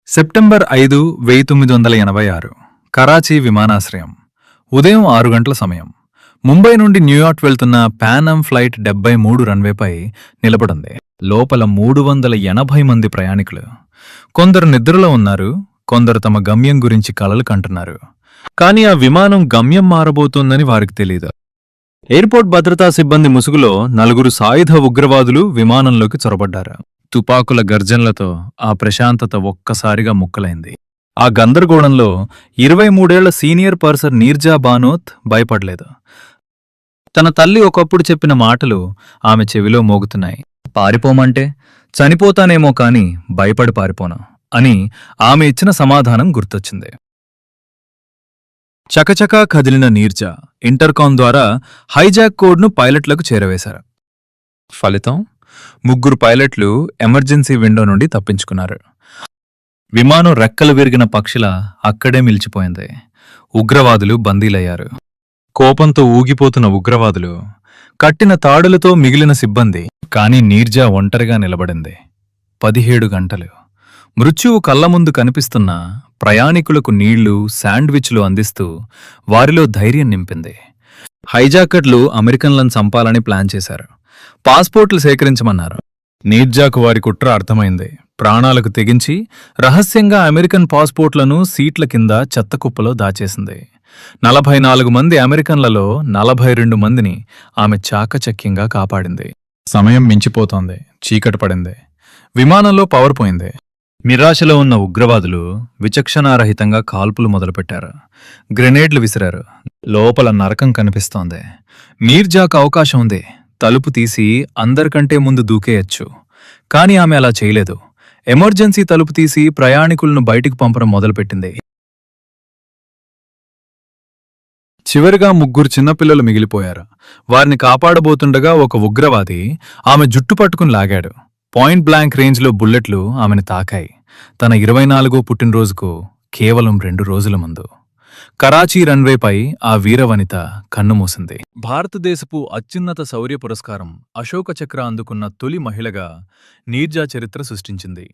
September 5, 1986 Karachi విమానాశ్రయం. ఉదయం 6 గంటల సమయం. ముంబై నుండి న్యూయార్క్ వెళ్తున్న పానమ్ ఫ్లైట్ 73 రన్వేపై నిలబడింది. లోపల 380 మంది ప్రయాణికులు. కొందరు నిద్రలో ఉన్నారు, కొందరు తమ గమ్యం గురించి కలలు కంటున్నారు. కాని ఆ విమానం గమ్యం మారబోతోందని వారికి తెలీదు. ఎయిర్పోర్ట్ భద్రతా సిబ్బంది ముసుగులో 4 సాయుధ ఉగ్రవాదులు విమానంలోకి చొరబడ్డారు. తుపాకుల గర్జనలతో ఆ ప్రశాంతత ఒక్కసారిగా ముక్కలైంది. ఆ గందరగోళంలో 23 ఏళ్ల సీనియర్ పర్సన్ నీర్జా బానోత్ భయపడలేదు. తన తల్లి ఒకప్పుడు చెప్పిన మాటలు ఆమె చెవిలో మోగుతున్నాయి. పారిపోమంటే చనిపోతానేమో కాని భయపడి పారిపోను అని ఆమె ఇచ్చిన సమాధానం గుర్తొచ్చింది. చకచకా కదిలిన నీర్జా ఇంటర్కామ్ ద్వారా హైజాక్ కోడ్ను పైలట్లకు చేరవేశారు. ఫలితం 3 పైలట్లు ఎమర్జెన్సీ విండో నుండి తప్పించుకున్నారు. విమానం రెక్కలు విరిగిన పక్షిలా అక్కడే మిలిచిపోయింది. ఉగ్రవాదులు బందీలయ్యారు. కోపంతో ఊగిపోతున్న ఉగ్రవాదులు, కట్టిన తాడులతో మిగిలిన సిబ్బంది. కాని నీర్జా ఒంటరిగా నిలబడింది. 17 గంటలు. మృత్యువు కళ్ల ముందు కనిపిస్తున్న ప్రయాణికులకు నీళ్లు, శాండ్విచ్లు అందిస్తూ వారిలో ధైర్యం నింపింది. హైజాకర్లు అమెరికన్లను చంపాలని ప్లాన్ చేశారు. పాస్పోర్ట్లు సేకరించమన్నారు. నీర్జాకు వారి కుట్ర అర్థమైంది. ప్రాణాలకు తెగించి రహస్యంగా అమెరికన్ పాస్పోర్ట్లను సీట్ల కింద చెత్తకుప్పలో దాచేసింది. 44 మంది అమెరికన్లలో 42 మందిని ఆమె చాకచక్యంగా కాపాడింది. సమయం మించిపోతోంది. చీకటి పడింది. విమానంలో పవర్ పోయింది. నిరాశలో ఉన్న ఉగ్రవాదులు విచక్షణారహితంగా కాల్పులు మొదలుపెట్టారు. గ్రెనేడ్లు విసిరారు. లోపల నరకం కనిపిస్తోంది. నీర్జాకు అవకాశం ఉంది. తలుపు తీసి అందరికంటే ముందు దూకేయచ్చు. కాని ఆమె అలా చేయలేదు. ఎమర్జెన్సీ తలుపు తీసి ప్రయాణికులను బయటికి పంపడం మొదలుపెట్టింది. చివరిగా 3 చిన్నపిల్లలు మిగిలిపోయారు. వారిని కాపాడబోతుండగా ఒక ఉగ్రవాది ఆమె జుట్టు పట్టుకుని లాగాడు. పాయింట్ బ్లాంక్ రేంజ్లో బుల్లెట్లు ఆమెను తాకాయి. తన 24వ పుట్టినరోజుకు కేవలం 2 రోజుల ముందు. కరాచీ రన్వేపై ఆ వీరవనిత కన్నుమూసింది. భారతదేశపు అత్యున్నత శౌర్య పురస్కారం అశోక చక్ర అందుకున్న తొలి మహిళగా నీర్జా చరిత్ర సృష్టించింది.